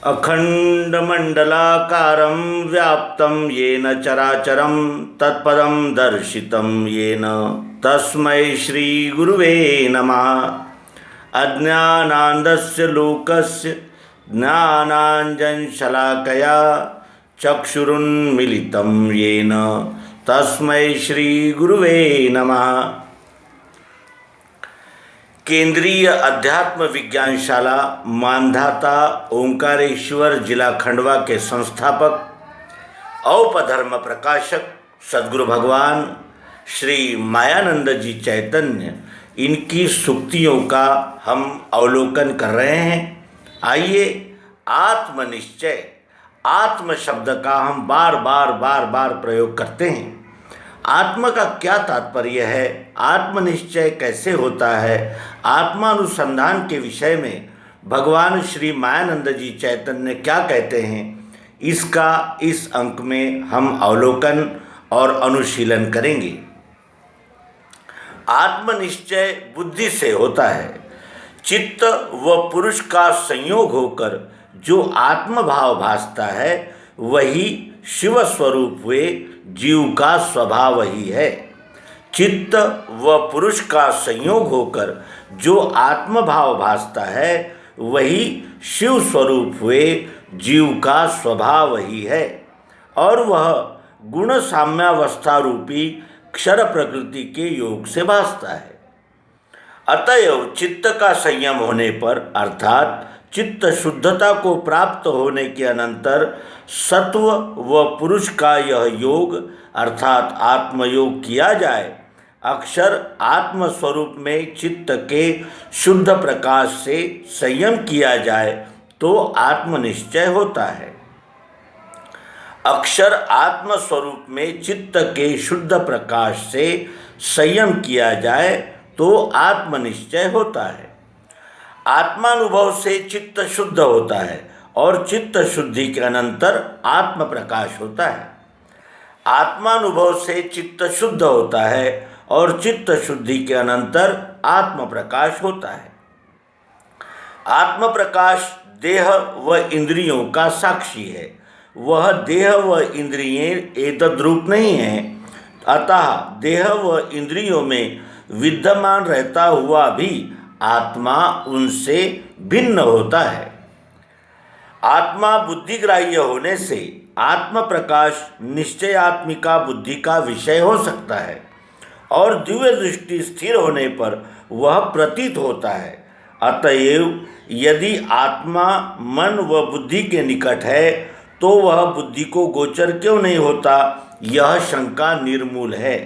अखंडमंडलाकारं व्याप्तं येन चराचरं तत्पदं दर्शितं येन तस्मै श्रीगुरुवे नमः। अज्ञानान्धस्य लोकस्य ज्ञानाञ्जनशलाकया चक्षुरुन्मीलितं येन तस्मै श्रीगुरुवे नमः। केंद्रीय अध्यात्म विज्ञानशाला मानधाता ओंकारेश्वर जिला खंडवा के संस्थापक औपधर्म प्रकाशक सद्गुरु भगवान श्री मायानंद जी चैतन्य, इनकी सूक्तियों का हम अवलोकन कर रहे हैं। आइए आत्मनिश्चय, आत्म शब्द का हम बार बार प्रयोग करते हैं। आत्मा का क्या तात्पर्य है, आत्मनिश्चय कैसे होता है, आत्मानुसंधान के विषय में भगवान श्री मायानंद जी चैतन्य क्या कहते हैं, इसका इस अंक में हम अवलोकन और अनुशीलन करेंगे। आत्मनिश्चय बुद्धि से होता है। चित्त व पुरुष का संयोग होकर जो आत्मभाव भासता है वही शिव स्वरूप हुए जीव का स्वभाव ही है। चित्त व पुरुष का संयोग होकर जो आत्मभाव भासता है वही शिव स्वरूप हुए जीव का स्वभाव ही है, और वह गुण साम्यावस्था रूपी क्षर प्रकृति के योग से भासता है। अतएव चित्त का संयम होने पर अर्थात चित्त शुद्धता को प्राप्त होने के अनंतर सत्व व पुरुष का यह योग अर्थात आत्मयोग किया जाए, अक्षर आत्म स्वरूप में चित्त के शुद्ध प्रकाश से संयम किया जाए तो आत्मनिश्चय होता है। अक्षर आत्म स्वरूप में चित्त के शुद्ध प्रकाश से संयम किया जाए तो आत्मनिश्चय होता है। आत्मानुभव से चित्त शुद्ध होता है और चित्त शुद्धि के अनंतर आत्म प्रकाश होता है। आत्मानुभव से चित्त शुद्ध होता है और चित्त शुद्धि के अनंतर आत्म प्रकाश होता है। आत्म प्रकाश देह व इंद्रियों का साक्षी है। वह देह व इंद्रियें एतद्रूप नहीं हैं, अतः देह व इंद्रियों में विद्यमान रहता हुआ भी आत्मा उनसे भिन्न होता है। आत्मा बुद्धिग्राह्य होने से आत्म प्रकाश निश्चयात्मिका बुद्धि का विषय हो सकता है और दिव्य दृष्टि स्थिर होने पर वह प्रतीत होता है। अतएव यदि आत्मा मन व बुद्धि के निकट है तो वह बुद्धि को गोचर क्यों नहीं होता, यह शंका निर्मूल है।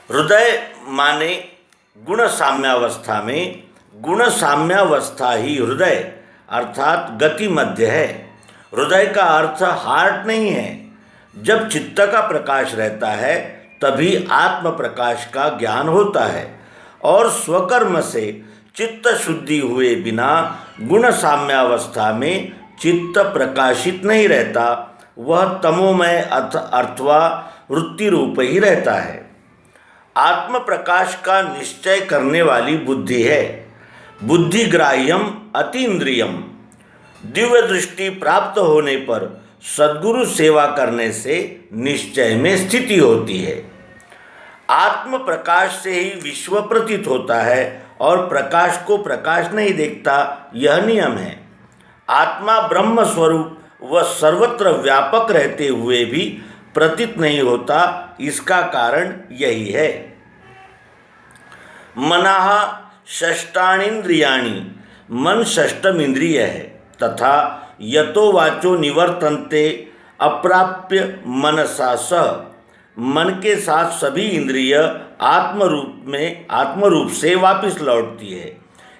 हृदय माने गुण साम्यावस्था में, गुण साम्यावस्था ही हृदय अर्थात गति मध्य है। हृदय का अर्थ हार्ट नहीं है। जब चित्त का प्रकाश रहता है तभी आत्म प्रकाश का ज्ञान होता है और स्वकर्म से चित्त शुद्धि हुए बिना गुण साम्यावस्था में चित्त प्रकाशित नहीं रहता, वह तमोमय अथवा वृत्ति रूप ही रहता है। आत्म प्रकाश का निश्चय करने वाली बुद्धि है। बुद्धिग्राह्यम अतीन्द्रियम। दिव्य दृष्टि प्राप्त होने पर सद्गुरु सेवा करने से निश्चय में स्थिति होती है। आत्म प्रकाश से ही विश्व प्रतीत होता है और प्रकाश को प्रकाश नहीं देखता, यह नियम है। आत्मा ब्रह्म स्वरूप व सर्वत्र व्यापक रहते हुए भी प्रतीत नहीं होता, इसका कारण यही है। मनाः षष्ठानीन्द्रियाणि, मन षष्ठम इंद्रिय है तथा यतो वाचो निवर्तन्ते अप्राप्य मनसा सह। मन के साथ सभी इंद्रिय आत्मरूप से वापस लौटती है।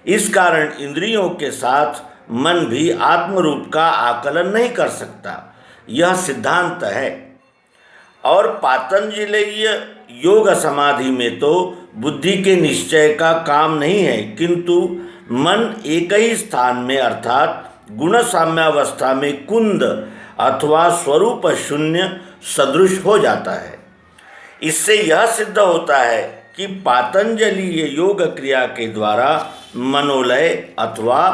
इस कारण इंद्रियों के साथ मन भी आत्मरूप का आकलन नहीं कर सकता, यह सिद्धांत है। और पातंजलिय योग समाधि में तो बुद्धि के निश्चय का काम नहीं है, किंतु मन एक ही स्थान में अर्थात गुण साम्यावस्था में कुंद अथवा स्वरूप शून्य सदृश हो जाता है। इससे यह सिद्ध होता है कि पातंजलि योग क्रिया के द्वारा मनोलय अथवा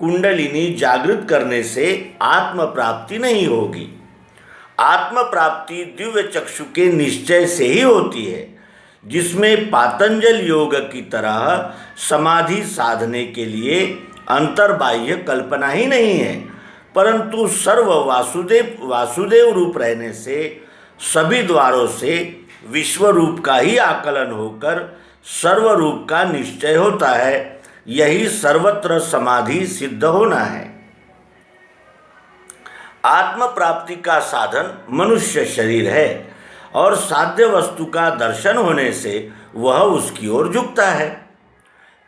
कुंडलिनी जागृत करने से आत्म प्राप्ति नहीं होगी। आत्म प्राप्ति दिव्य चक्षु के निश्चय से ही होती है, जिसमें पातंजल योग की तरह समाधि साधने के लिए अंतर्बाह्य कल्पना ही नहीं है, परंतु सर्व वासुदेव रूप रहने से सभी द्वारों से विश्व रूप का ही आकलन होकर सर्व रूप का निश्चय होता है। यही सर्वत्र समाधि सिद्ध होना है। आत्म प्राप्ति का साधन मनुष्य शरीर है और साध्य वस्तु का दर्शन होने से वह उसकी ओर झुकता है।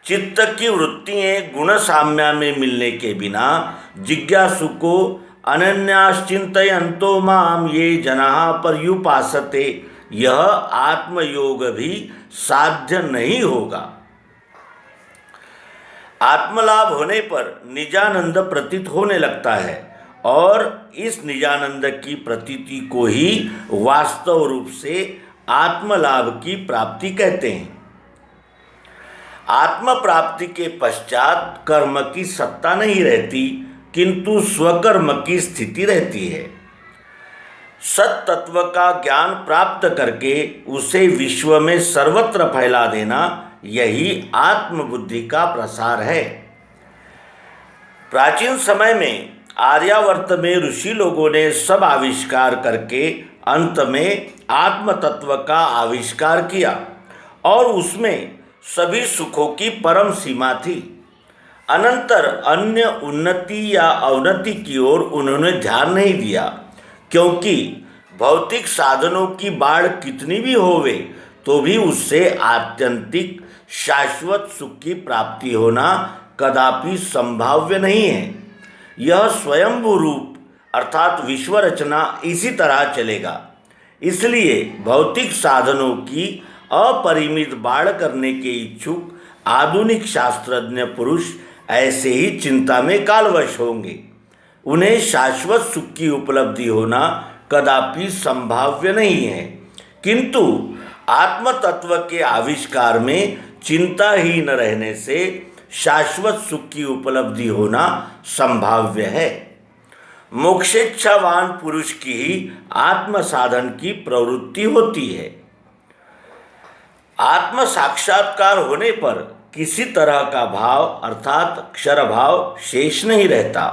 चित्त की वृत्तियाँ गुण साम्य में मिलने के बिना जिज्ञासु को अनन्याश्चिन्तयन्तो माम ये जनाः पर्युपासते, यह आत्मयोग भी साध्य नहीं होगा। आत्मलाभ होने पर निजानंद प्रतीत होने लगता है और इस निजानंद की प्रतीति को ही वास्तव रूप से आत्मलाभ की प्राप्ति कहते हैं। आत्म प्राप्ति के पश्चात कर्म की सत्ता नहीं रहती, किंतु स्वकर्म की स्थिति रहती है। सत तत्व का ज्ञान प्राप्त करके उसे विश्व में सर्वत्र फैला देना, यही आत्मबुद्धि का प्रसार है। प्राचीन समय में आर्यावर्त में ऋषि लोगों ने सब आविष्कार करके अंत में आत्म तत्व का आविष्कार किया और उसमें सभी सुखों की परम सीमा थी। अनंतर अन्य उन्नति या अवनति की ओर उन्होंने ध्यान नहीं दिया, क्योंकि भौतिक साधनों की बाढ़ कितनी भी होवे तो भी उससे आत्यंतिक शाश्वत सुख की प्राप्ति होना कदापि संभाव्य नहीं है। यह स्वयंभू रूप अर्थात विश्व रचना इसी तरह चलेगा। इसलिए भौतिक साधनों की अपरिमित बाढ़ करने के इच्छुक आधुनिक शास्त्रज्ञ पुरुष ऐसे ही चिंता में कालवश होंगे। उन्हें शाश्वत सुख की उपलब्धि होना कदापि संभाव्य नहीं है, किंतु आत्म तत्व के आविष्कार में चिंता ही न रहने से शाश्वत सुख की उपलब्धि होना संभाव्य है। मोक्षेच्छावान पुरुष की ही आत्म साधन की प्रवृत्ति होती है। आत्म साक्षात्कार होने पर किसी तरह का भाव अर्थात अक्षर भाव शेष नहीं रहता।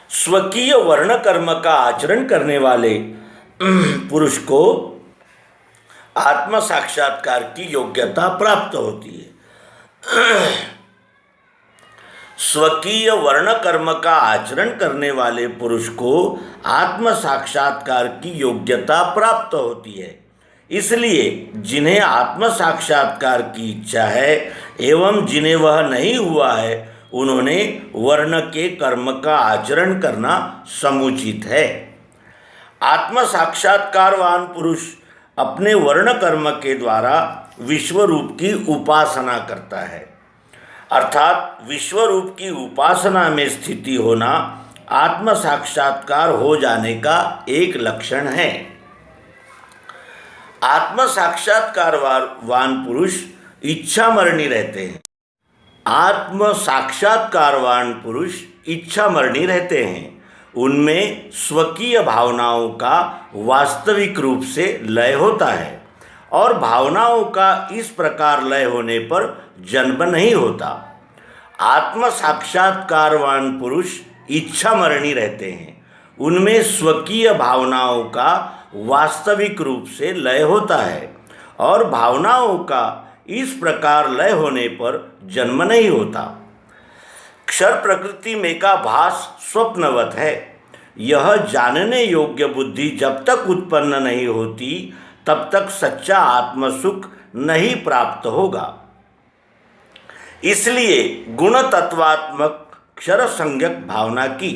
स्वकीय वर्ण कर्म का आचरण करने वाले पुरुष को आत्म साक्षात्कार की योग्यता प्राप्त होती है। स्वकीय वर्ण कर्म का आचरण करने वाले पुरुष को आत्म साक्षात्कार की योग्यता प्राप्त होती है। इसलिए जिन्हें आत्म साक्षात्कार की इच्छा है एवं जिन्हें वह नहीं हुआ है, उन्होंने वर्ण के कर्म का आचरण करना समुचित है। आत्म साक्षात्कारवान पुरुष अपने वर्ण कर्म के द्वारा विश्व रूप की उपासना करता है, अर्थात विश्व रूप की उपासना में स्थिति होना आत्म साक्षात्कार हो जाने का एक लक्षण है। आत्म साक्षात्कारवान पुरुष इच्छामरणी रहते हैं। आत्म साक्षात्कारवान पुरुष इच्छामरणी रहते हैं। उनमें स्वकीय भावनाओं का वास्तविक रूप से लय होता है और भावनाओं का इस प्रकार लय होने पर जन्म नहीं होता। आत्म साक्षात्कारवान पुरुष इच्छामरणी रहते हैं। उनमें स्वकीय भावनाओं का वास्तविक रूप से लय होता है और भावनाओं का इस प्रकार लय होने पर जन्म नहीं होता। क्षर प्रकृति में का भास स्वप्नवत है। यह जानने योग्य बुद्धि जब तक उत्पन्न नहीं होती तब तक सच्चा आत्मसुख नहीं प्राप्त होगा। इसलिए गुण तत्वात्मक क्षर संज्ञक भावना की,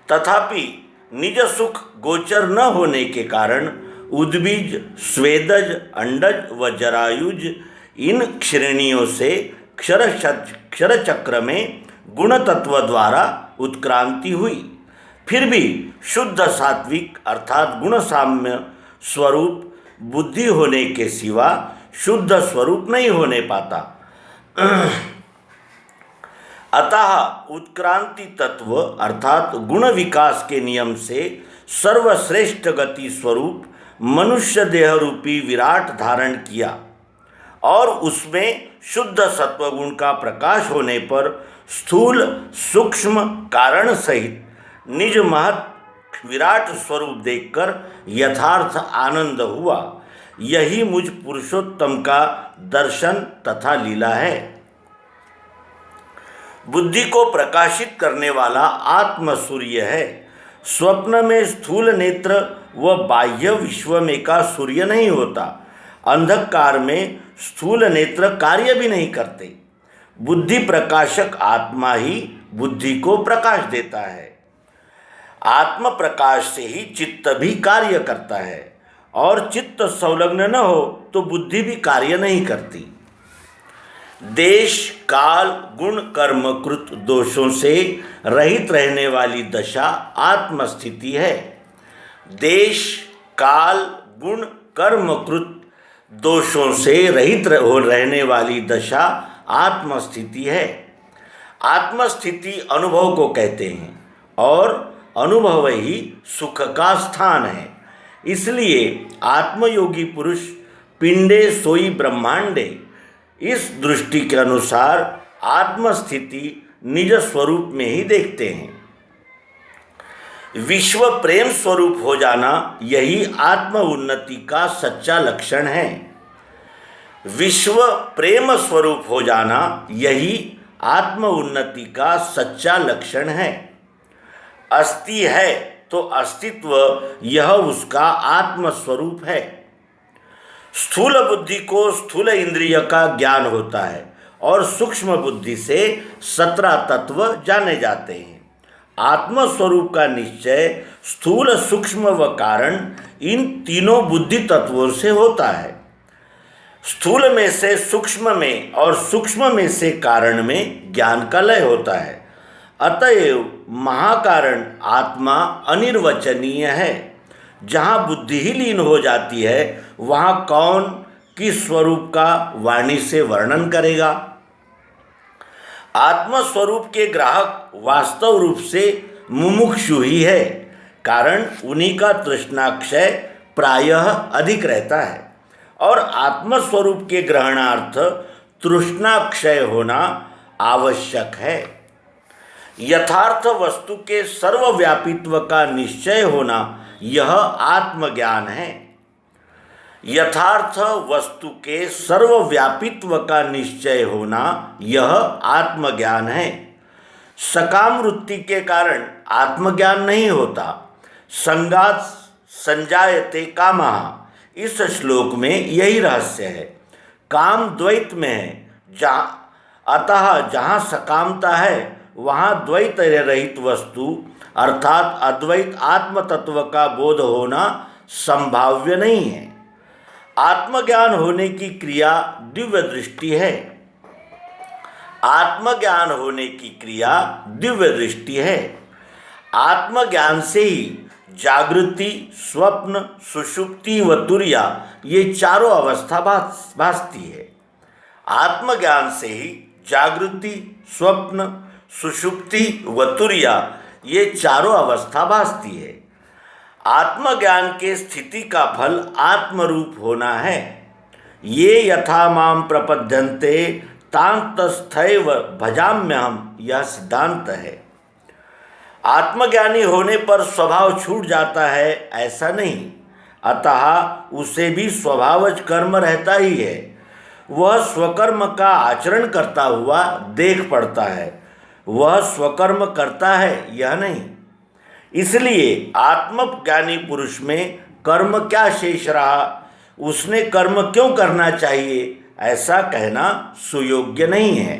तथापि निज सुख गोचर न होने के कारण उद्बीज, स्वेदज, अंडज व जरायुज इन श्रेणियों से क्षर चक्र में गुण तत्व द्वारा उत्क्रांति हुई। फिर भी शुद्ध सात्विक अर्थात गुण साम्य स्वरूप बुद्धि होने के सिवा शुद्ध स्वरूप नहीं होने पाता। अतः उत्क्रांति तत्व अर्थात गुण विकास के नियम से सर्वश्रेष्ठ गति स्वरूप मनुष्य देह रूपी विराट धारण किया और उसमें शुद्ध सत्वगुण का प्रकाश होने पर स्थूल सूक्ष्म कारण सहित निज महत् विराट स्वरूप देखकर यथार्थ आनंद हुआ। यही मुझ पुरुषोत्तम का दर्शन तथा लीला है। बुद्धि को प्रकाशित करने वाला आत्म सूर्य है। स्वप्न में स्थूल नेत्र व बाह्य विश्व में का सूर्य नहीं होता। अंधकार में स्थूल नेत्र कार्य भी नहीं करते। बुद्धि प्रकाशक आत्मा ही बुद्धि को प्रकाश देता है। आत्म प्रकाश से ही चित्त भी कार्य करता है और चित्त संलग्न न हो तो बुद्धि भी कार्य नहीं करती। देश काल गुण कर्म कृत दोषों से रहित रहने वाली दशा आत्मस्थिति है। देश काल गुण कर्म कृत दोषों से रहित रहने वाली दशा आत्मस्थिति है। आत्मस्थिति अनुभव को कहते हैं और अनुभव ही सुख का स्थान है। इसलिए आत्मयोगी पुरुष पिंडे सोई ब्रह्मांडे इस दृष्टि के अनुसार आत्मस्थिति निज स्वरूप में ही देखते हैं। विश्व प्रेम स्वरूप हो जाना यही आत्म उन्नति का सच्चा लक्षण है। विश्व प्रेम स्वरूप हो जाना यही आत्म उन्नति का सच्चा लक्षण है। अस्ति है तो अस्तित्व यह उसका आत्म स्वरूप है। स्थूल बुद्धि को स्थूल इंद्रिय का ज्ञान होता है और सूक्ष्म बुद्धि से 17 तत्व जाने जाते हैं। आत्म स्वरूप का निश्चय स्थूल सूक्ष्म व कारण इन तीनों बुद्धि तत्वों से होता है। स्थूल में से सूक्ष्म में और सूक्ष्म में से कारण में ज्ञान का लय होता है। अतएव महाकारण आत्मा अनिर्वचनीय है। जहाँ बुद्धि ही लीन हो जाती है वहाँ कौन किस स्वरूप का वाणी से वर्णन करेगा। आत्मस्वरूप के ग्राहक वास्तव रूप से मुमुक्षु ही है, कारण उन्हीं का तृष्णाक्षय प्रायः अधिक रहता है और आत्मस्वरूप के ग्रहणार्थ तृष्णाक्षय होना आवश्यक है। यथार्थ वस्तु के सर्वव्यापित्व का निश्चय होना यह आत्मज्ञान है। यथार्थ वस्तु के सर्वव्यापित्व का निश्चय होना यह आत्मज्ञान है। सकाम वृत्ति के कारण आत्मज्ञान नहीं होता। संगात संजायते कामः, इस श्लोक में यही रहस्य है। काम द्वैत में है, अतः जहाँ सकामता है वहाँ द्वैत रहित वस्तु अर्थात अद्वैत आत्म तत्व का बोध होना संभाव्य नहीं है। आत्मज्ञान होने की क्रिया दिव्य दृष्टि है। आत्मज्ञान होने की क्रिया दिव्य दृष्टि है। आत्मज्ञान से ही जागृति, स्वप्न, सुषुप्ति व तुर्या ये चारों अवस्था भासती है। आत्मज्ञान से ही जागृति, स्वप्न, सुषुप्ति व तुर्या ये चारों अवस्था भासती है। आत्मज्ञान के स्थिति का फल आत्मरूप होना है। ये यथा माम प्रपद्यन्ते तांतस्थैव भजाम्यहम, यह सिद्धांत है। आत्मज्ञानी होने पर स्वभाव छूट जाता है ऐसा नहीं, अतः उसे भी स्वभावज कर्म रहता ही है। वह स्वकर्म का आचरण करता हुआ देख पड़ता है, वह स्वकर्म करता है यह नहीं। इसलिए आत्मज्ञानी पुरुष में कर्म क्या शेष रहा, उसने कर्म क्यों करना चाहिए, ऐसा कहना सुयोग्य नहीं है।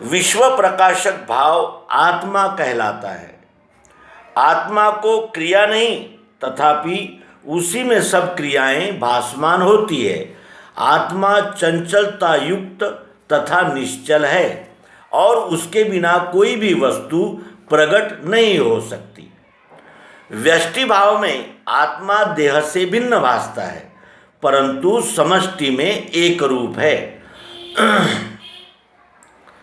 विश्व प्रकाशक भाव आत्मा कहलाता है। आत्मा को क्रिया नहीं, तथापि उसी में सब क्रियाएं भासमान होती है। आत्मा चंचलता युक्त तथा निश्चल है और उसके बिना कोई भी वस्तु प्रकट नहीं हो सकती। व्यष्टि भाव में आत्मा देह से भिन्न भासता है, परंतु समष्टि में एक रूप है।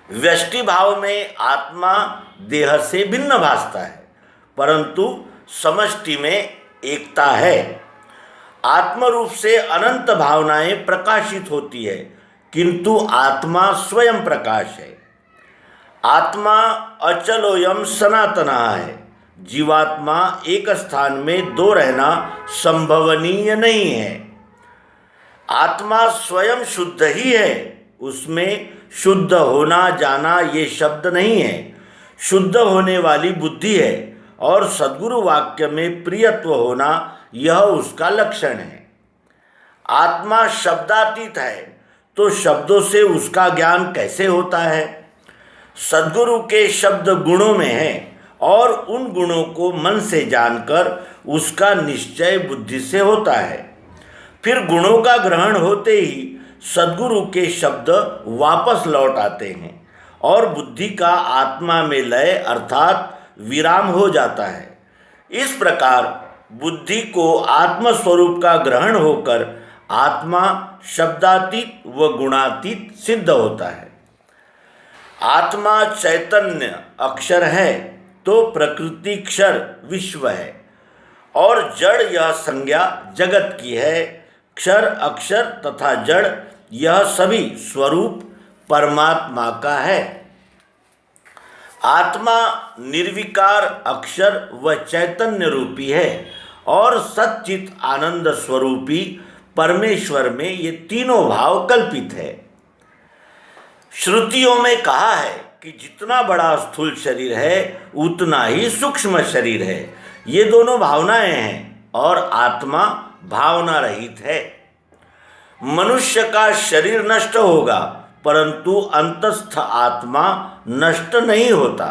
व्यष्टि भाव में आत्मा देह से भिन्न भासता है, परंतु समष्टि में एकता है। आत्म रूप से अनंत भावनाएं प्रकाशित होती है, किंतु आत्मा स्वयं प्रकाश है। आत्मा अचलोयम सनातना है। जीवात्मा एक स्थान में दो रहना संभवनीय नहीं है। आत्मा स्वयं शुद्ध ही है, उसमें शुद्ध होना जाना ये शब्द नहीं है। शुद्ध होने वाली बुद्धि है और सद्गुरु वाक्य में प्रियत्व होना यह उसका लक्षण है। आत्मा शब्दातीत है, तो शब्दों से उसका ज्ञान कैसे होता है? सद्गुरु के शब्द गुणों में है और उन गुणों को मन से जानकर उसका निश्चय बुद्धि से होता है। फिर गुणों का ग्रहण होते ही सद्गुरु के शब्द वापस लौट आते हैं और बुद्धि का आत्मा में लय अर्थात विराम हो जाता है। इस प्रकार बुद्धि को आत्मस्वरूप का ग्रहण होकर आत्मा शब्दातीत व गुणातीत सिद्ध होता है। आत्मा चैतन्य अक्षर है तो प्रकृति क्षर विश्व है और जड़ यह संज्ञा जगत की है। क्षर अक्षर तथा जड़ यह सभी स्वरूप परमात्मा का है। आत्मा निर्विकार अक्षर व चैतन्य रूपी है और सच्चित आनंद स्वरूपी परमेश्वर में ये तीनों भाव कल्पित है। श्रुतियों में कहा है कि जितना बड़ा स्थूल शरीर है उतना ही सूक्ष्म शरीर है। ये दोनों भावनाएं हैं और आत्मा भावना रहित है। मनुष्य का शरीर नष्ट होगा, परंतु अंतस्थ आत्मा नष्ट नहीं होता।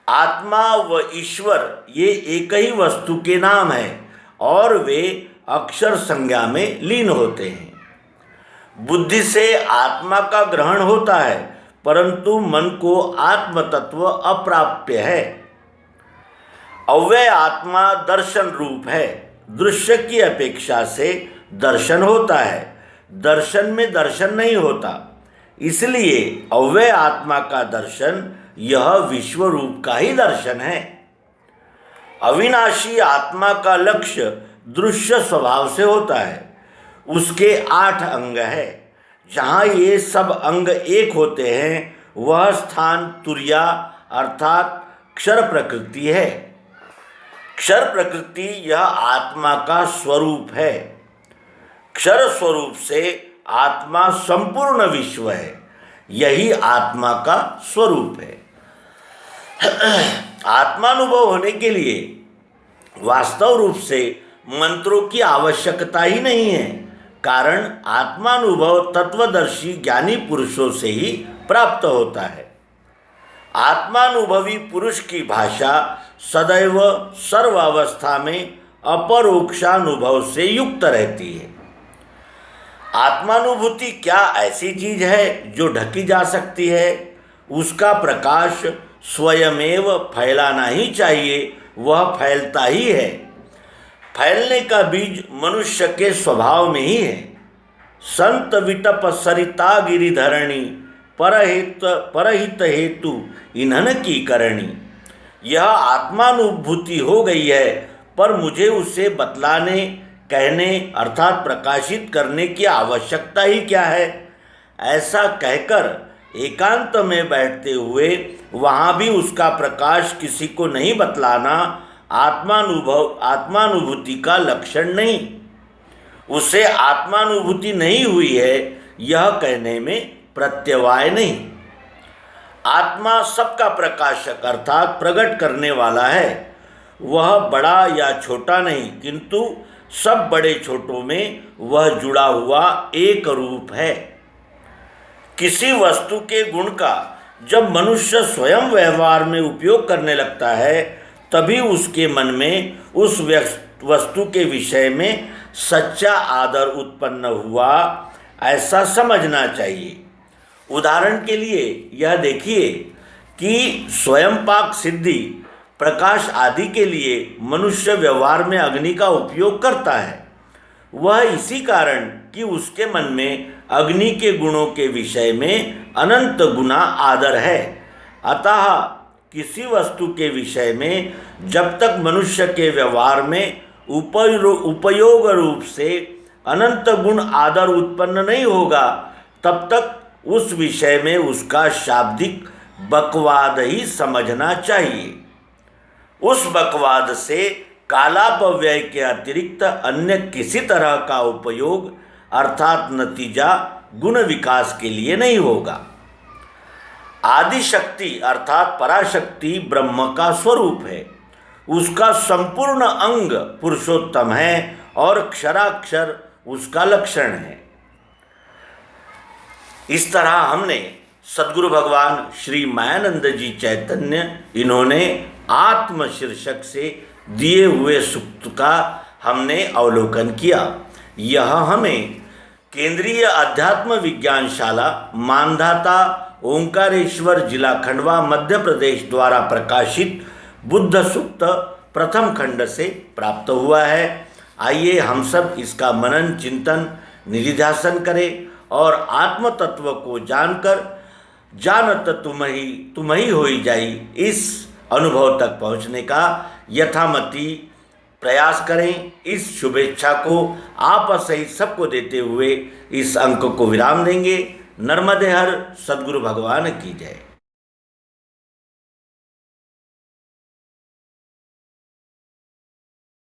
आत्मा व ईश्वर ये एक ही वस्तु के नाम है और वे अक्षर संज्ञा में लीन होते हैं। बुद्धि से आत्मा का ग्रहण होता है, परंतु मन को आत्म तत्व अप्राप्य है। अव्यय आत्मा दर्शन रूप है। दृश्य की अपेक्षा से दर्शन होता है, दर्शन में दर्शन नहीं होता। इसलिए अव्यय आत्मा का दर्शन यह विश्व रूप का ही दर्शन है। अविनाशी आत्मा का लक्ष्य दृश्य स्वभाव से होता है। उसके 8 अंग है। जहाँ ये सब अंग एक होते हैं वह स्थान तुर्या अर्थात क्षर प्रकृति है। क्षर प्रकृति यह आत्मा का स्वरूप है। क्षर स्वरूप से आत्मा संपूर्ण विश्व है। यही आत्मा का स्वरूप है। आत्मानुभव होने के लिए वास्तव रूप से मंत्रों की आवश्यकता ही नहीं है, कारण आत्मानुभव तत्वदर्शी ज्ञानी पुरुषों से ही प्राप्त होता है। आत्मानुभवी पुरुष की भाषा सदैव सर्वावस्था में अपरोक्षानुभव से युक्त रहती है। आत्मानुभूति क्या ऐसी चीज है जो ढकी जा सकती है? उसका प्रकाश स्वयमेव फैलाना ही चाहिए, वह फैलता ही है। फैलने का बीज मनुष्य के स्वभाव में ही है। संत विटप सरिता गिरिधरणी परहित हेतु इन्हन की करणी। यह आत्मानुभूति हो गई है, पर मुझे उसे बतलाने कहने अर्थात प्रकाशित करने की आवश्यकता ही क्या है? ऐसा कहकर एकांत में बैठते हुए वहाँ भी उसका प्रकाश किसी को नहीं बतलाना आत्मानुभूति का लक्षण नहीं। उसे आत्मानुभूति नहीं हुई है यह कहने में प्रत्यवाय नहीं। आत्मा सबका प्रकाशक अर्थात प्रकट करने वाला है। वह बड़ा या छोटा नहीं, किंतु सब बड़े छोटों में वह जुड़ा हुआ एक रूप है। किसी वस्तु के गुण का जब मनुष्य स्वयं व्यवहार में उपयोग करने लगता है, तभी उसके मन में उस वस्तु के विषय में सच्चा आदर उत्पन्न हुआ, ऐसा समझना चाहिए। उदाहरण के लिए यह देखिए कि स्वयं पाक सिद्धि, प्रकाश आदि के लिए मनुष्य व्यवहार में अग्नि का उपयोग करता है। वह इसी कारण कि उसके मन में अग्नि के गुणों के विषय में अनंत गुना आदर है। अतः किसी वस्तु के विषय में जब तक मनुष्य के व्यवहार में उपयोग रूप से अनंत गुण आदर उत्पन्न नहीं होगा, तब तक उस विषय में उसका शाब्दिक बकवाद ही समझना चाहिए। उस बकवाद से कालापव्यय के अतिरिक्त अन्य किसी तरह का उपयोग अर्थात नतीजा गुण विकास के लिए नहीं होगा। आदि शक्ति अर्थात पराशक्ति ब्रह्म का स्वरूप है, उसका संपूर्ण अंग पुरुषोत्तम है और क्षराक्षर उसका लक्षण है। इस तरह हमने सद्गुरु भगवान श्री मायानंद जी चैतन्य इन्होंने आत्म शीर्षक से दिए हुए सूक्त का हमने अवलोकन किया। यह हमें केंद्रीय अध्यात्म विज्ञानशाला मानधाता ओंकारेश्वर जिला खंडवा मध्य प्रदेश द्वारा प्रकाशित बुद्ध सूक्त प्रथम खंड से प्राप्त हुआ है। आइए हम सब इसका मनन चिंतन निधिध्यासन करें और आत्म तत्व को जानकर जानत तुम ही होई जाई इस अनुभव तक पहुँचने का यथामति प्रयास करें। इस शुभेच्छा को आप सहित सबको देते हुए इस अंक को विराम देंगे। नर्मदे हर सद्गुरु भगवान की जय।